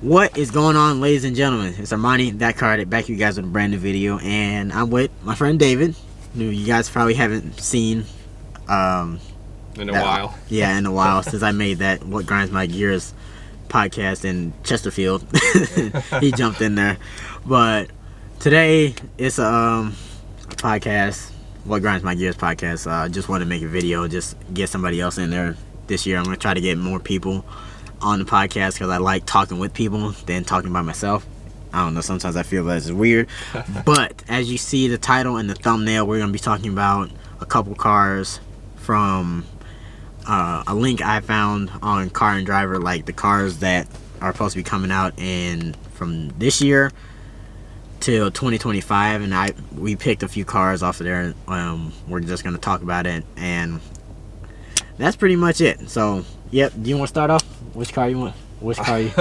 What is going on, ladies and gentlemen? It's Armani, that card, back to you guys with a brand new video, and I'm with my friend David, who you guys probably haven't seen in a while. Yeah, in a while since I made that What Grinds My Gears podcast in Chesterfield. He jumped in there, but today it's a podcast, What Grinds My Gears podcast. I just want to make a video, just get somebody else in there this year. I'm gonna try to get more people on the podcast because I like talking with people than talking by myself. I don't know, sometimes I feel that it's weird. But as you see the title and the thumbnail, we're going to be talking about a couple cars from a link I found on Car and Driver, like the cars that are supposed to be coming out in from this year till 2025, and we picked a few cars off of there. We're just going to talk about it, and that's pretty much it. So yep, do you want to start off? Which car you want? Which car you?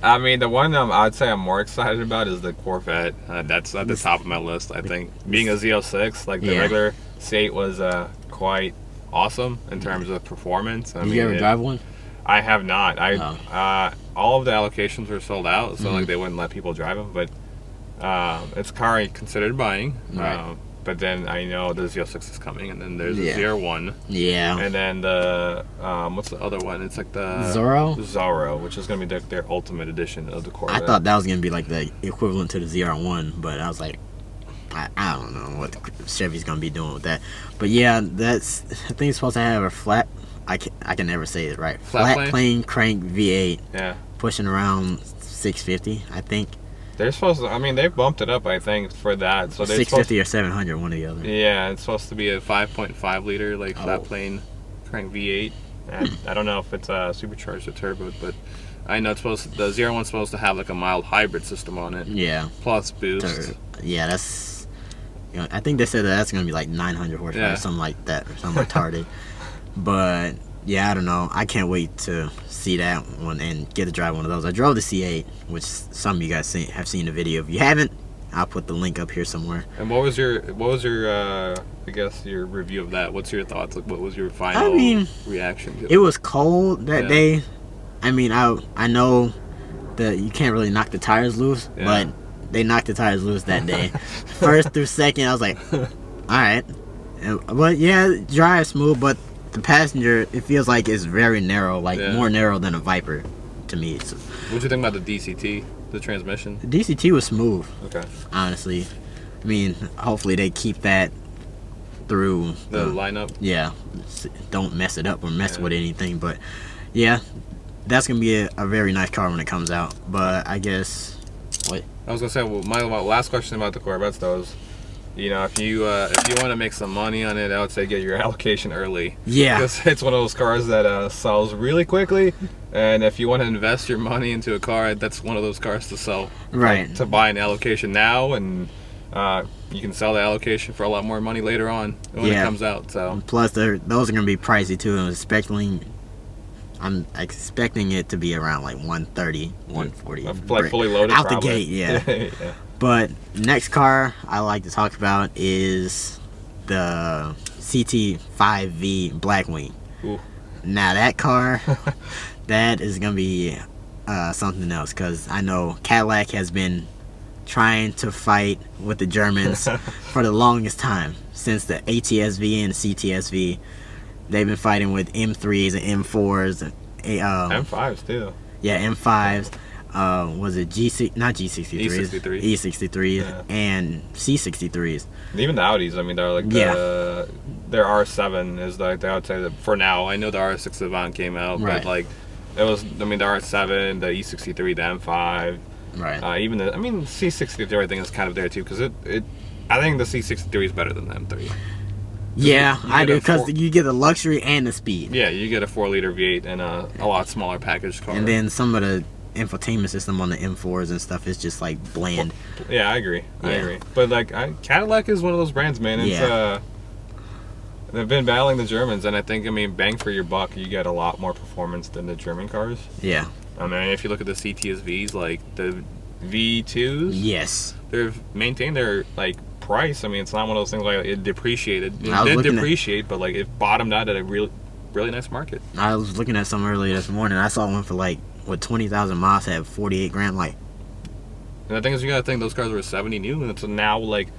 I mean, the one I'd say I'm more excited about is the Corvette. That's at the top of my list, I think. Being a Z06, like the regular C8 was quite awesome in terms of performance. Did you ever drive one? I have not. All of the allocations were sold out, so like they wouldn't let people drive them. But it's a car I considered buying. Right. But then I know the Z06 is coming, and then there's the Z01. Yeah. And then the, what's the other one? It's like the Zorro, which is going to be their ultimate edition of the Corvette. I thought that was going to be like the equivalent to the ZR1, but I was like, I don't know what Chevy's going to be doing with that. But yeah, I think it's supposed to have a flat, I can never say it right. Flat plane crank V8. Yeah. Pushing around 650, I think. They're supposed to, I mean, they've bumped it up, I think, for that. So 650 or 700, one or the other. Yeah, it's supposed to be a 5.5 liter, like flat plane crank V8. And I don't know if it's supercharged or turbo, but I know the Z01's supposed to have like a mild hybrid system on it. Yeah. Plus boost. Yeah, that's, I think they said that's going to be like 900 horsepower, or something like that, or something retarded. But yeah, I don't know. I can't wait to see that one and get to drive one of those. I drove the C8, which some of you guys have seen the video. If you haven't, I'll put the link up here somewhere. And what was your I guess your review of that? What's your thoughts? Like, what was your final reaction to it? It was cold that day. I mean, I know that you can't really knock the tires loose, but they knocked the tires loose that day. First through second, I was like, all right. But yeah, drive smooth, but the passenger, it feels like it's very narrow, like more narrow than a Viper to me. So, what'd you think about the DCT, the transmission? The DCT was smooth. Okay. Honestly, I mean, hopefully they keep that through the lineup. Yeah, don't mess it up or mess with anything. But yeah, that's gonna be a very nice car when it comes out. But I guess what I was gonna say, well, my last question about the Corvettes though is, if you want to make some money on it, I would say get your allocation early. Yeah. Because it's one of those cars that sells really quickly, and if you want to invest your money into a car, that's one of those cars to sell. Right. Like, to buy an allocation now, and you can sell the allocation for a lot more money later on when it comes out. So. Plus, those are gonna be pricey too. I'm expecting it to be around like 130, 140. Like fully loaded. Out probably. the gate, yeah. But next car I like to talk about is the CT5V Blackwing. Ooh. Now that car, that is going to be something else, because I know Cadillac has been trying to fight with the Germans for the longest time. Since the ATSV and the CTSV, they've been fighting with M3s and M4s. And, M5s too. Yeah, M5s. Was it E63s, E63s, and C63s. And even the Audis, I mean, they're like their R7 is like, I would say that for now. I know the R6 Avant came out, but like it was, I mean, the R7, the E63, the M5, right? Even the C63, I think is kind of there too, because I think the C63 is better than the M3. Yeah, I do, because you get the luxury and the speed. Yeah, you get a 4-liter V8 and a lot smaller package car. And then some of the infotainment system on the M4s and stuff is just like bland. Yeah, I agree. But like Cadillac is one of those brands, man. It's they've been battling the Germans, and I think, I mean, bang for your buck, you get a lot more performance than the German cars. Yeah. I mean, if you look at the CTSVs, like the V2s, yes, they've maintained their like price. I mean, it's not one of those things like it depreciated. It did depreciate, but like it bottomed out at a really nice market. I was looking at some earlier this morning. I saw one for like with 20,000 miles have 48 grand. Like, and the thing is, you gotta think those cars were 70 new, and it's now like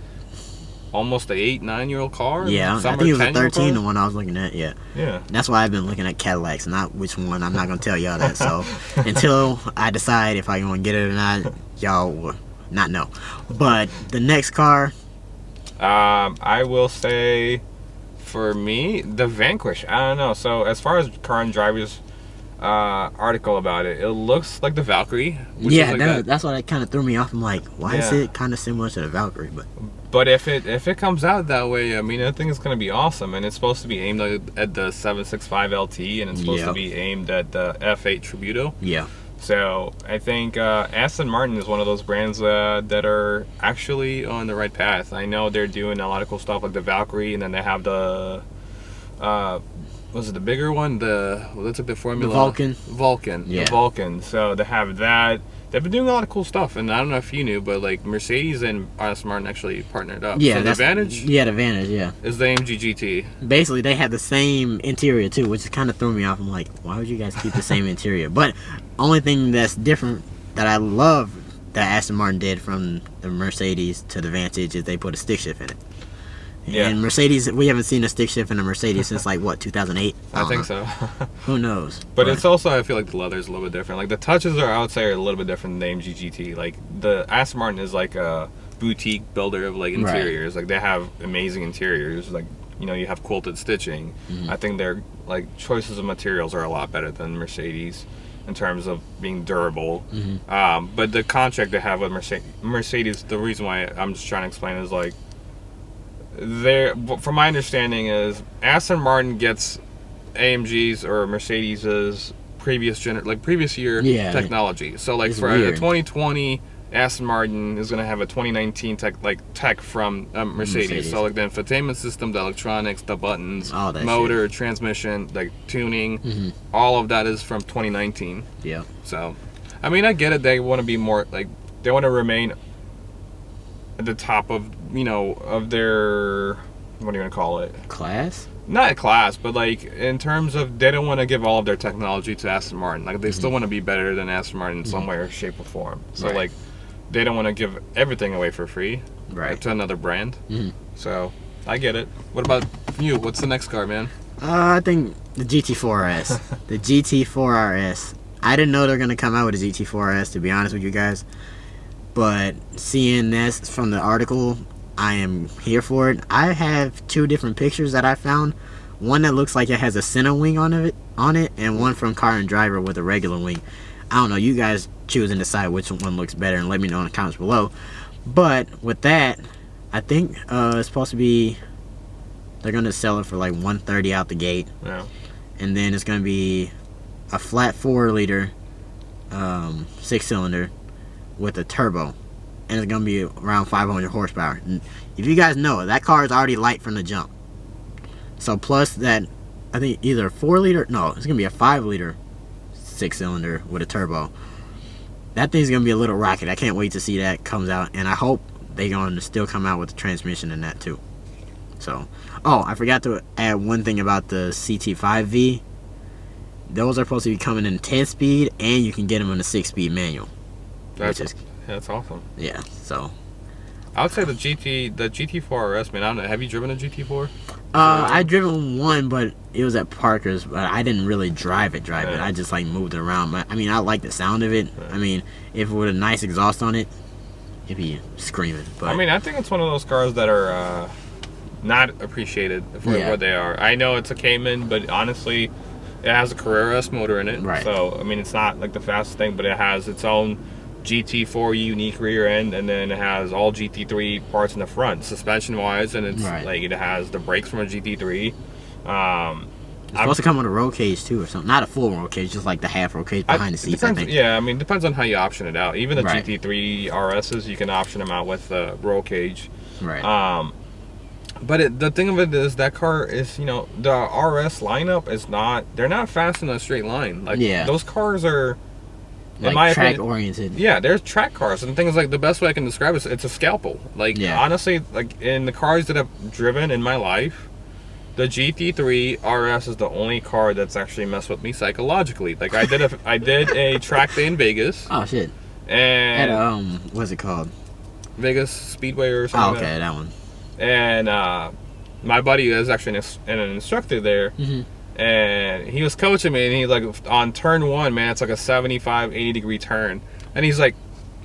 almost a 8-9-year-old car. Yeah, I think it was a 13, the one I was looking at. Yeah. That's why I've been looking at Cadillacs, not which one. I'm not gonna tell y'all that. So until I decide if I'm gonna get it or not, y'all will not know. But the next car, I will say, for me, the Vanquish. I don't know. So as far as Car and Driver's article about it, it looks like the Valkyrie. Yeah, like that's what kind of threw me off. I'm like, why is it kind of similar to the Valkyrie? But if it comes out that way, I mean, I think it's going to be awesome. And it's supposed to be aimed at the 765 LT, and it's supposed to be aimed at the F8 Tributo. Yeah. So I think Aston Martin is one of those brands that are actually on the right path. I know they're doing a lot of cool stuff like the Valkyrie, and then they have the was it the bigger one? That's like the Formula. The Vulcan. Yeah. The Vulcan. So they have that. They've been doing a lot of cool stuff, and I don't know if you knew, but like Mercedes and Aston Martin actually partnered up. Yeah, so the Advantage. Yeah, the Advantage. Yeah. Is the AMG GT. Basically, they have the same interior too, which kind of threw me off. I'm like, why would you guys keep the same interior? But only thing that's different that I love that Aston Martin did from the Mercedes to the Vantage is they put a stick shift in it. Yeah. And Mercedes, we haven't seen a stick shift in a Mercedes since like what, 2008? I think so. Who knows? But it's also, I feel like the leather is a little bit different. Like the touches I would say, are a little bit different than the AMG GT. Like the Aston Martin is like a boutique builder of like interiors. Like they have amazing interiors. Like, you know, you have quilted stitching. I think their like choices of materials are a lot better than Mercedes in terms of being durable. But the contract they have with Mercedes, the reason why I'm just trying to explain is like, from my understanding is Aston Martin gets AMG's or Mercedes's previous year technology. So like for a 2020 Aston Martin is going to have a 2019 tech from Mercedes. So like the infotainment system, the electronics, the buttons, motor, transmission, like tuning, all of that is from 2019. Yeah. So, I mean, I get it. They want to be more like, they want to remain at the top of, you know, of their, what do you want to call it? Class? Not class, but like in terms of, they don't want to give all of their technology to Aston Martin. Like they still want to be better than Aston Martin in some way or shape or form. So like, they don't want to give everything away for free to another brand. So I get it. What about you? What's the next car, man? I think the Gt4 Rs. The Gt4 Rs. I didn't know they're gonna come out with a Gt4 Rs, to be honest with you guys. But seeing this from the article, I am here for it. I have two different pictures that I found. One that looks like it has a center wing on it, and one from Car and Driver with a regular wing. I don't know. You guys choose and decide which one looks better, and let me know in the comments below. But with that, I think it's supposed to be, they're gonna sell it for like $130 out the gate. Yeah. And then it's gonna be a flat 4-liter 6-cylinder with a turbo, and it's gonna be around 500 horsepower. And if you guys know, that car is already light from the jump. So plus that, I think either 4-liter, no, it's gonna be a 5-liter 6-cylinder with a turbo. That thing's gonna be a little rocket. I can't wait to see that comes out, and I hope they're gonna still come out with the transmission in that too. So, oh, I forgot to add one thing about the CT5V. Those are supposed to be coming in 10-speed, and you can get them in a 6-speed manual. That's awesome. Yeah, so I would say the Gt4 Rs, man. I don't know. Have you driven a GT4? I driven one, but it was at Parker's. But I didn't really drive it. I just like moved it around. But I mean, I like the sound of it. I mean, if it with a nice exhaust on it, it'd be screaming. But I mean, I think it's one of those cars that are not appreciated for what they are. I know it's a Cayman, but honestly, it has a Carrera S motor in it. Right. So I mean, it's not like the fastest thing, but it has its own GT4 unique rear end, and then it has all GT3 parts in the front, suspension wise, and it's like it has the brakes from a GT3. It's supposed to come with a roll cage too, or something. Not a full roll cage, just like the half roll cage behind the seats. I think. Yeah, I mean, it depends on how you option it out. Even the GT3 RSs, you can option them out with the roll cage. Right. But the thing of it is, that car is, you know, the RS lineup is not. They're not fast in a straight line. Like those cars are. Like, in my track opinion, oriented. Yeah, there's track cars, and things like, the best way I can describe it is it's a scalpel. Like honestly, like in the cars that I've driven in my life, The GT3 RS is the only car that's actually messed with me psychologically. Like I did a track day in Vegas. Oh shit. And At what's it called? Vegas Speedway or something. Oh, okay, that one. And my buddy is actually an instructor there. And he was coaching me, and he like on turn 1, man, it's like a 75, 80 degree turn, and he's like,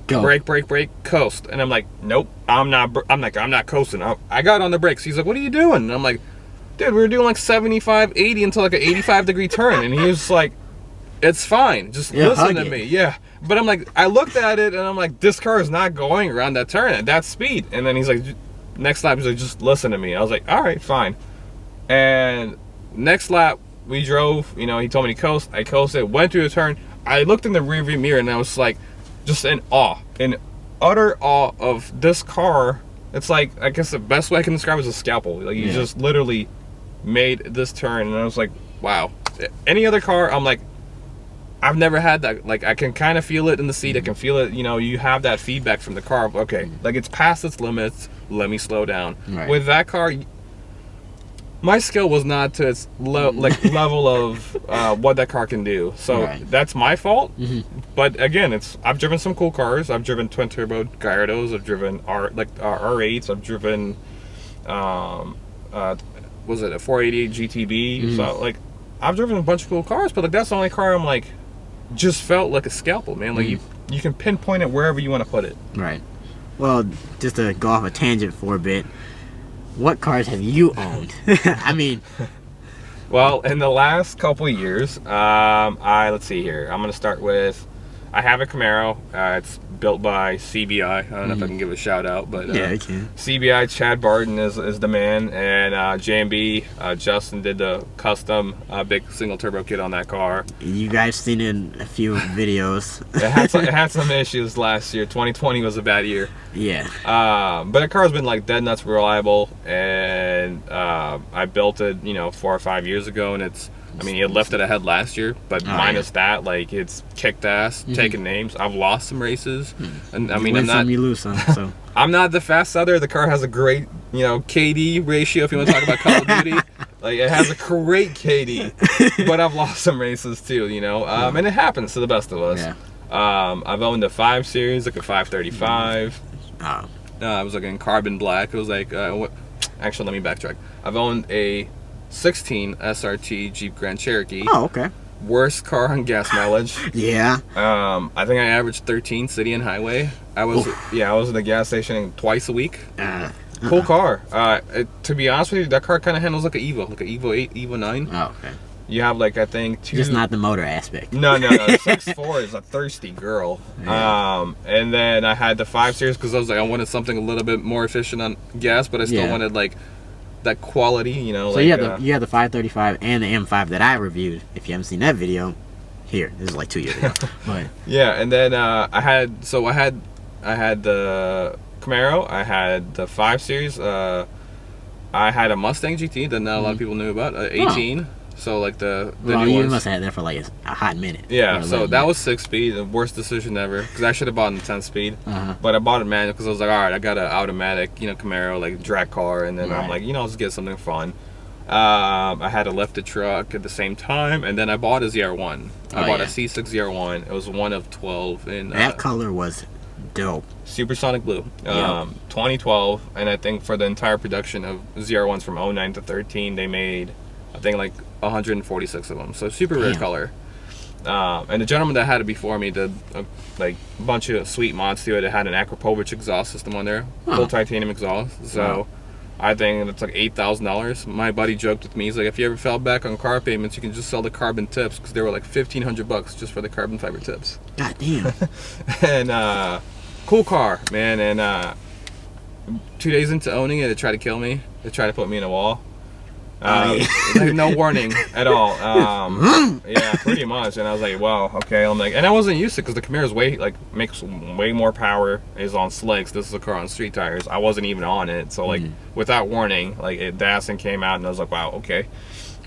go. Brake, coast, and I'm like, nope, I'm not coasting. I got on the brakes. He's like, what are you doing? And I'm like, dude, we were doing like 75, 80 until like an 85 degree turn, and he was like, it's fine, just listen to me. Yeah, but I'm like, I looked at it, and I'm like, this car is not going around that turn at that speed. And then he's like, next lap, he's like, just listen to me. I was like, all right, fine. And next lap, we drove, you know, he told me to coast. I coasted, went through the turn. I looked in the rearview mirror, and I was like, just in utter awe of this car. It's like, I guess the best way I can describe it is a scalpel. Like, you just literally made this turn, and I was like, wow. Any other car, I'm like, I've never had that. Like, I can kind of feel it in the seat. I can feel it, you know, you have that feedback from the car. Okay, like, it's past its limits. Let me slow down. Right. With that car, my skill was not to its level of what that car can do. So that's my fault. But again, I've driven some cool cars. I've driven twin turbo Gallardos. I've driven R8s. I've driven was it a 488 GTB? So like, I've driven a bunch of cool cars, but like, that's the only car I'm like, just felt like a scalpel, man. Like, you can pinpoint it wherever you want to put it. Right. Well, just to go off a tangent for a bit, what cars have you owned? I mean, well, in the last couple of years, let's see here. I'm gonna start with, I have a Camaro. It's built by CBI. I don't know if I can give a shout out, but yeah, I can. CBI Chad Barton is the man, and JMB Justin did the custom big single turbo kit on that car. You guys seen it in a few videos. It had some issues last year. 2020 was a bad year. Yeah. But the car's been like dead nuts reliable, and I built it, you know, 4 or 5 years ago, and it's, I mean, it lifted ahead last year, but minus that, like, it's kicked ass, taking names. I've lost some races, and I mean, you lose some, so. I'm not the fast other. The car has a great, you know, KD ratio. If you want to talk about Call of Duty, like, it has a great KD, but I've lost some races too, you know, and it happens to the best of us. Yeah. I've owned a 5 Series, like a 535. I was like in carbon black. It was like, actually, let me backtrack. I've owned a 16 SRT Jeep Grand Cherokee. Oh, okay. Worst car on gas mileage. Yeah. I think I averaged 13 city and highway. I was at the gas station twice a week. Cool car. To be honest with you, that car kind of handles like an Evo 8, Evo 9. Oh, okay. You have like, I think just not the motor aspect. No. Gt4 is a thirsty girl. Yeah. And then I had the 5 Series because I was like, I wanted something a little bit more efficient on gas, but I still wanted like that quality, you know. So like, you had the 535 and the M5 that I reviewed. If you haven't seen that video, this is like 2 years ago. But yeah, and then I had the Camaro, I had the 5 Series, I had a Mustang GT that not a lot of people knew about, 18. So like the new you ones. must have had that for like a hot minute. Yeah, so that was 6-speed, the worst decision ever, because I should have bought a 10-speed, but I bought a manual because I was like, all right, I got an automatic, you know, Camaro, like drag car, and then I'm like, you know, let's get something fun. I had a lifted truck at the same time, and then I bought a ZR1. I bought a C6 ZR1. It was one of 12, and that color was dope. Supersonic blue. 2012, and I think for the entire production of ZR1s from 09 to 13, they made, I think, like 146 of them, so super rare color. And the gentleman that had it before me did like a bunch of sweet mods to it. It had an Akrapovic exhaust system on there, full titanium exhaust. So I think it's like $8,000. My buddy joked with me, he's like, if you ever fell back on car payments, you can just sell the carbon tips, because they were like $1,500 just for the carbon fiber tips. God damn. And cool car, man. And 2 days into owning it, it tried to kill me. It tried to put me in a wall. Like no warning at all. Yeah, pretty much. And I was like, wow, okay. I'm like, and I wasn't used to it because the Camaro's makes way more power. Is on slicks. This is a car on street tires. I wasn't even on it, so like without warning, like the Aston came out, and I was like, wow, okay.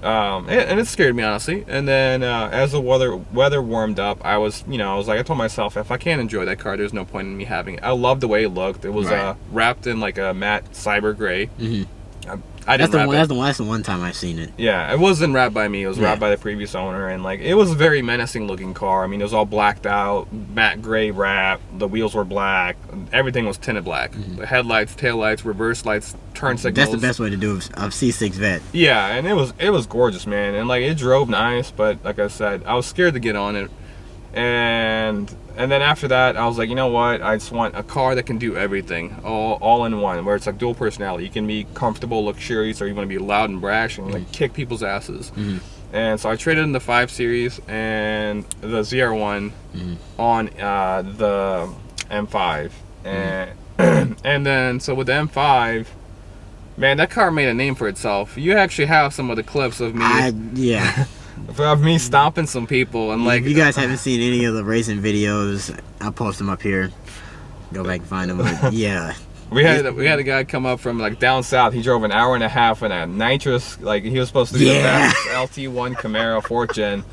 And it scared me, honestly. And then as the weather warmed up, I was like, I told myself, if I can't enjoy that car, there's no point in me having it. I loved the way it looked. It was wrapped in like a matte cyber gray. I didn't wrap it. That's the one time I've seen it. Yeah, it wasn't wrapped by me. It was wrapped by the previous owner, and like it was a very menacing looking car. I mean, it was all blacked out, matte gray wrap. The wheels were black. Everything was tinted black. The headlights, taillights, reverse lights, turn signals. That's the best way to do a C6 Vet. Yeah, and it was gorgeous, man. And like it drove nice, but like I said, I was scared to get on it. And then after that, I was like, you know what? I just want a car that can do everything, all in one, where it's like dual personality. You can be comfortable, luxurious, or you want to be loud and brash and like kick people's asses. And so I traded in the 5 Series and the ZR1 on the M5, and then so with the M5, man, that car made a name for itself. You actually have some of the clips of me. Of me stomping some people, and like, if you guys haven't seen any of the racing videos, I'll post them up here. Go back and find them. But yeah, we had a guy come up from like down south. He drove an hour and a half in a nitrous, like he was supposed to be the fastest LT1 Camaro 4th Gen,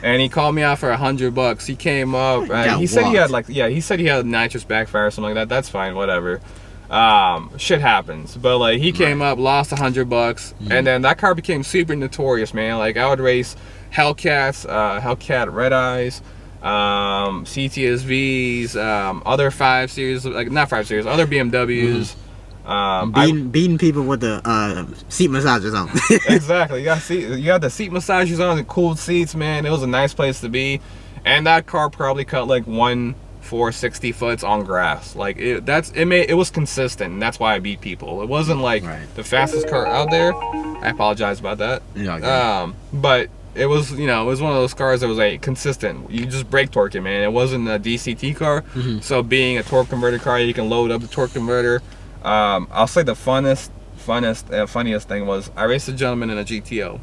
and he called me out for $100. He came up and he said he had like he said he had nitrous backfire or something like that. That's fine, whatever. Shit happens, but like he came up, lost $100, and then that car became super notorious, man. Like I would race Hellcats, Hellcat Red Eyes, CTSVs, other 5 Series, like not 5 Series, other BMWs. Beating people with the seat massagers on. Exactly. You had the seat massagers on, the cooled seats, man. It was a nice place to be, and that car probably cut like 460 foots on grass. Like it was consistent, and that's why I beat people. It wasn't like the fastest car out there. I apologize about that. But it was, it was one of those cars that was like consistent. You just brake torque it, man. It wasn't a DCT car. So being a torque converter car, you can load up the torque converter. I'll say the funniest thing was I raced a gentleman in a GTO.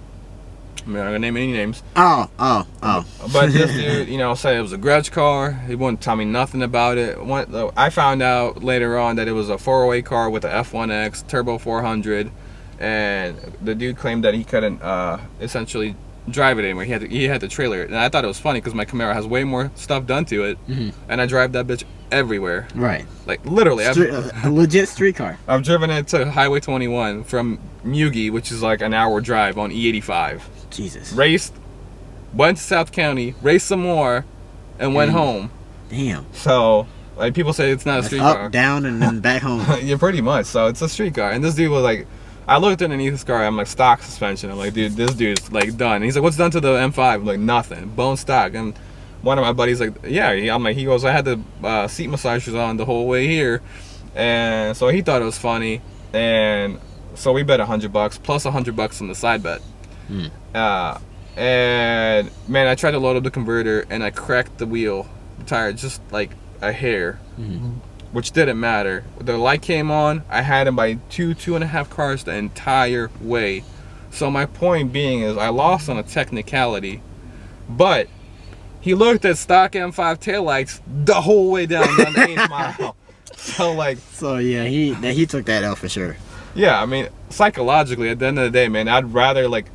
I'm not gonna name any names. Oh. But this dude, said it was a grudge car. He wouldn't tell me nothing about it. I found out later on that it was a 408 car with a F1X turbo 400, and the dude claimed that he couldn't essentially drive it anymore. He had to trailer it, and I thought it was funny because my Camaro has way more stuff done to it, and I drive that bitch everywhere. Right. Like literally, a legit street car. I've driven it to Highway 21 from Mugi, which is like an hour drive on E85. Jesus. Raced, went to South County, raced some more, and went home. Damn. So, like, people say it's not a street car. Up, down, and then back home. Yeah, pretty much. So it's a street car. And this dude was like, I looked underneath this car. I'm like, stock suspension. I'm like, dude, this dude's like done. And he's like, what's done to the M5? I'm like, nothing. Bone stock. And one of my buddies like, yeah. I'm like, he goes, I had the seat massagers on the whole way here, and so he thought it was funny. And so we bet $100 plus $100 on the side bet. And man, I tried to load up the converter and I cracked the wheel, the tire, just like a hair, which didn't matter. The light came on. I had him by 2.5 cars the entire way. So my point being is I lost on a technicality, but he looked at stock M5 taillights the whole way down the 8th mile. So yeah, he took that out for sure. Yeah, I mean, psychologically, at the end of the day, man, I'd rather like,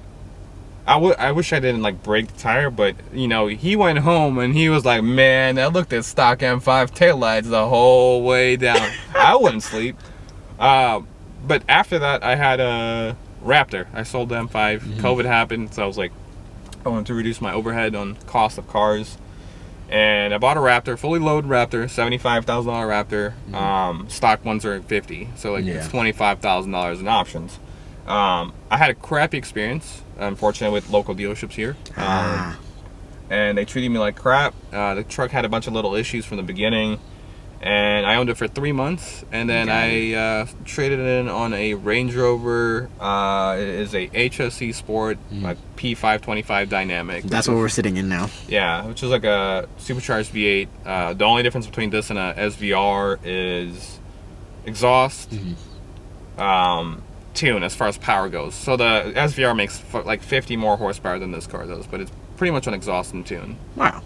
I wish I didn't like break the tire, but he went home and he was like, man, I looked at stock M5 taillights the whole way down. I wouldn't sleep. But after that, I had a Raptor. I sold the M5. COVID happened, so I was like, I wanted to reduce my overhead on cost of cars, and I bought a Raptor, fully loaded Raptor, $75,000 Raptor. Stock ones are $50,000, so like it's $25,000 in options. I had a crappy experience, unfortunately, with local dealerships here, and they treated me like crap. The truck had a bunch of little issues from the beginning, and I owned it for 3 months, and then I traded it in on a Range Rover. It is a HSC Sport, like P525 Dynamic. That's what we're sitting in now. Yeah, which is like a supercharged V8. The only difference between this and a SVR is exhaust, tune as far as power goes. So the SVR makes like 50 more horsepower than this car does, but it's pretty much an exhaust and tune. Wow.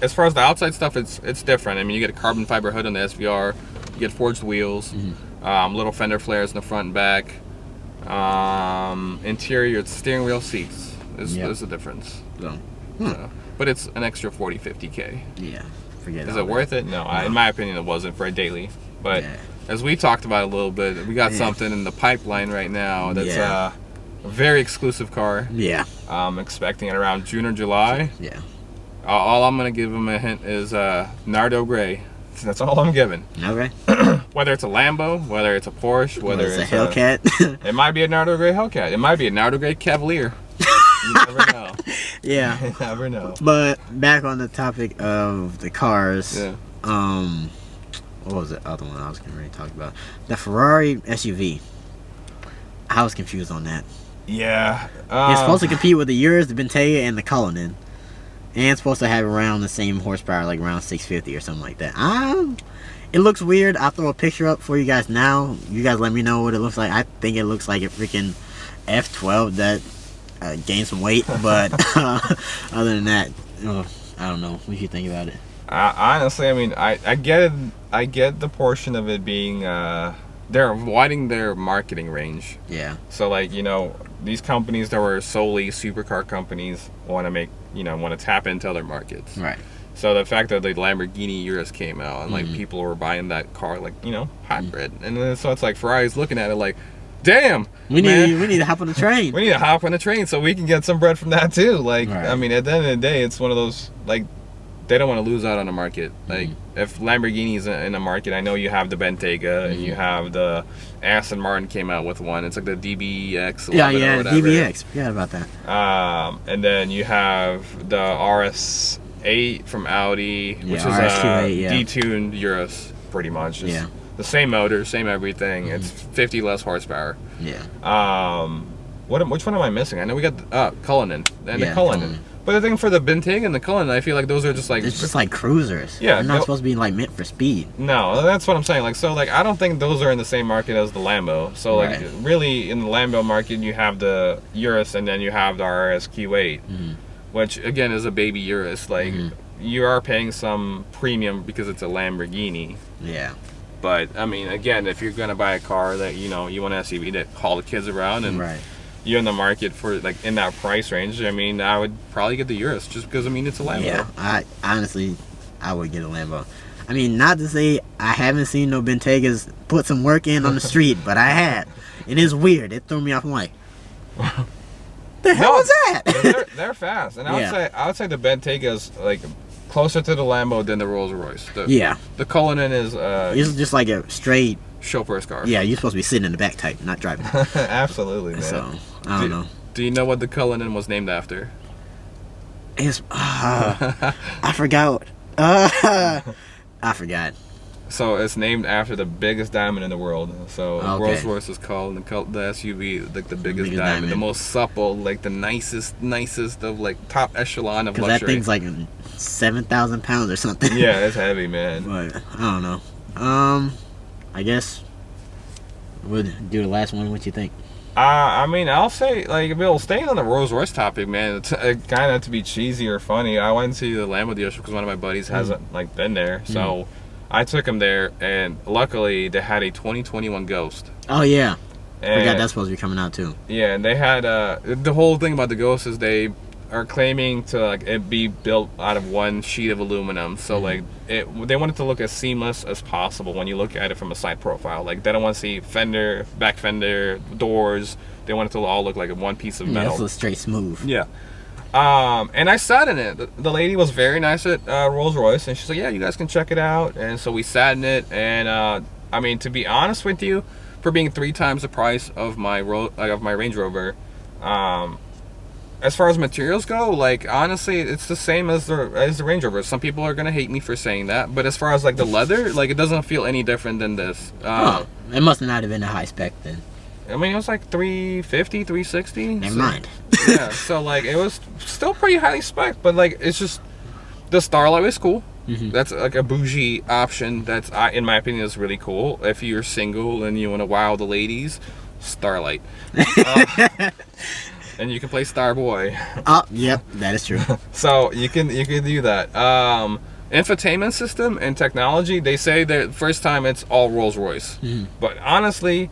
As far as the outside stuff, it's different. I mean, you get a carbon fiber hood on the SVR, you get forged wheels, little fender flares in the front and back. Interior, it's steering wheel, seats. There's a difference. But it's an extra 40-50K. Yeah, forget it. Is it worth it? No, in my opinion, it wasn't for a daily. But as we talked about a little bit, we got something in the pipeline right now that's a very exclusive car. Yeah. I'm expecting it around June or July. Yeah. All I'm going to give them a hint is Nardo Gray. That's all I'm giving. Okay. Whether it's a Lambo, whether it's a Porsche, whether it's a Hellcat. It might be a Nardo Gray Hellcat. It might be a Nardo Gray Cavalier. You never know. Yeah. You never know. But back on the topic of the cars. Yeah. What was the other one I was going to talk about? The Ferrari SUV. I was confused on that. Yeah. It's supposed to compete with the Urus, the Bentayga, and the Cullinan. And it's supposed to have around the same horsepower, like around 650 or something like that. It looks weird. I'll throw a picture up for you guys now. You guys let me know what it looks like. I think it looks like a freaking F12 that gained some weight. But other than that, I don't know. What do you think about it? Honestly, I mean, I get the portion of it being they're widening their marketing range. Yeah. So like, you know, these companies that were solely supercar companies want to tap into other markets. Right. So the fact that the Lamborghini Urus came out and like people were buying that car, like, you know, hybrid, and then so it's like Ferrari's looking at it like, damn, we need to hop on the train. We need to hop on the train so we can get some bread from that too. Like, right. I mean, at the end of the day, it's one of those, like, they don't want to lose out on the market. Like, if Lamborghini's in the market, I know you have the Bentayga and you have the Aston Martin came out with one. It's like the DBX. Yeah, DBX. Forgot about that. And then you have the RS8 from Audi, which is RSQ8, a detuned Urus, pretty much. Just the same motor, same everything. It's 50 less horsepower. Yeah. Which one am I missing? I know we got Cullinan and the Cullinan. But the thing for the Bentayga and the Cullinan, I feel like those are just like... It's just like cruisers. Yeah. They're not supposed to be like meant for speed. No, that's what I'm saying. Like, so like I don't think those are in the same market as the Lambo. So like really in the Lambo market you have the Urus and then you have the RSQ8, which again is a baby Urus. Like you are paying some premium because it's a Lamborghini. Yeah. But I mean, again, if you're gonna buy a car that you want an SUV to haul the kids around and you're in the market for like in that price range, I mean, I would probably get the Urus just because I mean it's a Lambo. Yeah, I would get a Lambo. I mean, not to say I haven't seen no Bentaygas put some work in on the street, but I had. It is weird. It threw me off. I'm like, the hell was that? They're fast, and I would say the Bentayga's like closer to the Lambo than the Rolls Royce. The Cullinan is it's just like a straight chauffeur's car. Yeah, you're supposed to be sitting in the back type, not driving. Absolutely, man. So I don't know. Do you know what the Cullinan was named after? It's I forgot. I forgot. So it's named after the biggest diamond in the world. So Rolls Royce is called the SUV like the biggest diamond, the most supple, like the nicest of like top echelon of luxury. Because that thing's like 7,000 pounds or something. Yeah, it's heavy, man. But I don't know. I guess we'll do the last one. What you think? I mean, I'll say, like, Bill, staying on the Rolls Royce topic, man, it's kind of to be cheesy or funny. I went to the Lambo dealership because one of my buddies hasn't, like, been there. So I took him there, and luckily they had a 2021 Ghost. Oh, yeah. I forgot that's supposed to be coming out, too. Yeah, and they had, the whole thing about the Ghost is they are claiming to, like, it be built out of one sheet of aluminum. So, like, they want it to look as seamless as possible when you look at it from a side profile. Like, they don't want to see fender, back fender, doors. They want it to all look like one piece of metal. Yeah, it's straight smooth. Yeah. And I sat in it. The lady was very nice at Rolls Royce, and she's like, yeah, you guys can check it out. And so we sat in it, and I mean, to be honest with you, for being 3 times the price of my Range Rover, as far as materials go, like, honestly, it's the same as the Range Rover. Some people are gonna hate me for saying that, but as far as like the leather, like, it doesn't feel any different than this. It must not have been a high spec then. I mean, it was like 350, 360. Never mind. Yeah, so like it was still pretty highly spec, but like it's just the Starlight was cool. That's like a bougie option. That's in my opinion is really cool. If you're single and you want to wow the ladies, Starlight. And you can play Starboy. Oh, yep, that is true. So you can do that. Infotainment system and technology, they say that first time it's all Rolls Royce. But honestly,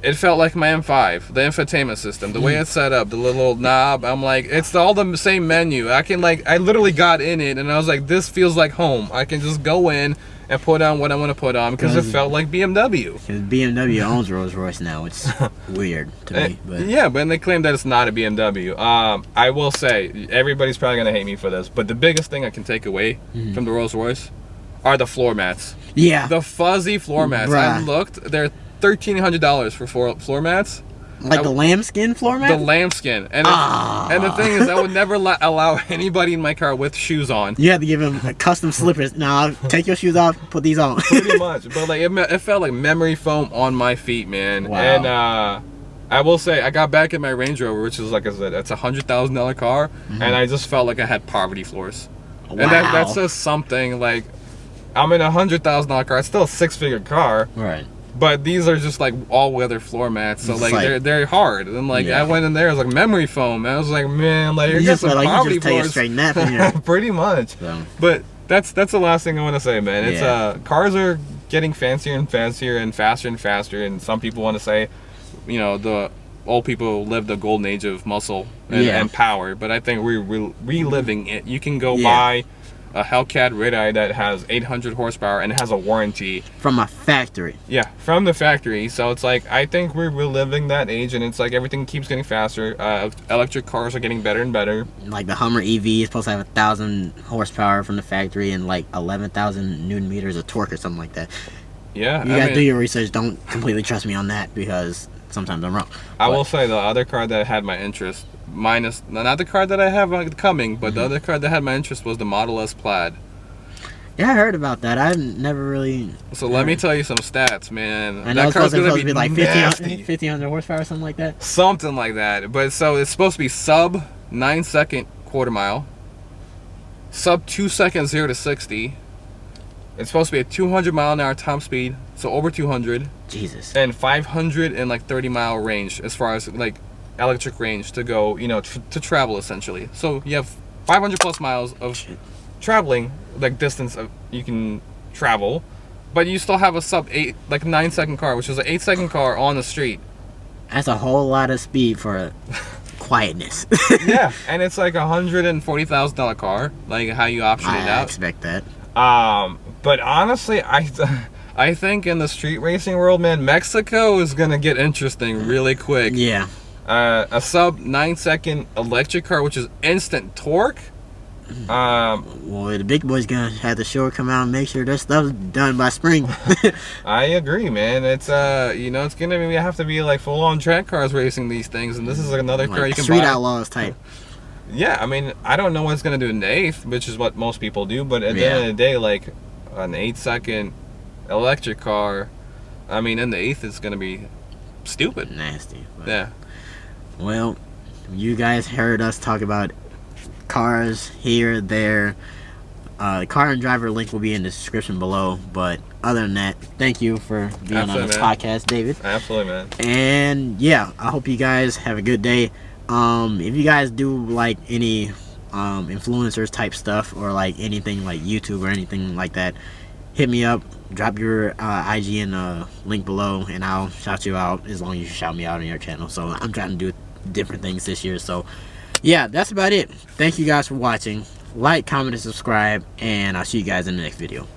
it felt like my M5, the infotainment system, the way it's set up, the little knob. I'm like, it's all the same menu. I literally got in it and I was like, this feels like home. I can just go in and put on what I want to put on because it felt like BMW. Because BMW owns Rolls Royce now. It's weird to me. But. Yeah, but they claim that it's not a BMW. I will say, everybody's probably going to hate me for this, but the biggest thing I can take away from the Rolls Royce are the floor mats. Yeah. The fuzzy floor mats. Bruh. I looked, they're $1,300 for floor mats. Like the lambskin floor mat? The lambskin. And the thing is, I would never allow anybody in my car with shoes on. You had to give him custom slippers. Nah, take your shoes off, put these on. Pretty much. But like it felt like memory foam on my feet, man. Wow. And I will say, I got back in my Range Rover, which is, like I said, it's a $100,000 car, and I just felt like I had poverty floors. Wow. And that says something. Like, I'm in a $100,000 car. It's still a six-figure car. Right. But these are just like all-weather floor mats, so like they're hard. And like I went in there, it was like memory foam. And I was like, man, like you're some poverty floors. You just take a straight nap in here. Pretty much. So. But that's the last thing I want to say, man. It's cars are getting fancier and fancier and faster and faster. And some people want to say, you know, the old people lived the golden age of muscle and power. But I think we're reliving it. You can go buy a Hellcat Red-Eye that has 800 horsepower and has a warranty. From a factory. Yeah, from the factory. So it's like, I think we're reliving that age, and it's like everything keeps getting faster. Electric cars are getting better and better. Like the Hummer EV is supposed to have 1,000 horsepower from the factory and like 11,000 newton meters of torque or something like that. Yeah. You gotta do your research. Don't completely trust me on that because sometimes I'm wrong. I will say the other car that had my interest, minus not the car that I have coming, but the other car that had my interest was the Model S Plaid. Yeah, I heard about that. I've never really. So let me tell you some stats, man. I know that car's supposed to be like 1,500 horsepower or something like that. Something like that. But so it's supposed to be sub 9-second quarter mile, sub 2 seconds 0 to 60. It's supposed to be a 200-mile-an-hour top speed, so over 200. Jesus. And 530-mile range as far as like electric range to go, you know, to travel essentially. So you have 500 plus miles of traveling, like distance of you can travel, but you still have a sub 9-second car, which is an 8-second car on the street. That's a whole lot of speed for quietness. Yeah, and it's like $140,000 car, like how you option it out. I expect that. But honestly, I think in the street racing world, man, Mexico is gonna get interesting really quick. Yeah. A sub 9-second electric car, which is instant torque. Well, the big boys gonna have the show come out and make sure their stuff's done by spring. I agree, man. It's you know, it's gonna have to be like full-on track cars racing these things, and this is another car you can Street buy. Outlaws type. Yeah, I mean, I don't know what it's gonna do in the 8th, which is what most people do, but at the end of the day, like an 8-second electric car, I mean, in the 8th it's gonna be stupid. Nasty. Yeah. Well, you guys heard us talk about cars here, there. Car and driver link will be in the description below. But other than that, thank you for being on this podcast, David. Absolutely, man. And yeah, I hope you guys have a good day. If you guys do like any influencers type stuff or like anything like YouTube or anything like that, hit me up. Drop your IG in the link below, and I'll shout you out as long as you shout me out on your channel. So I'm trying to do different things this year. So yeah, that's about it. Thank you guys for watching. Like, comment, and subscribe, and I'll see you guys in the next video.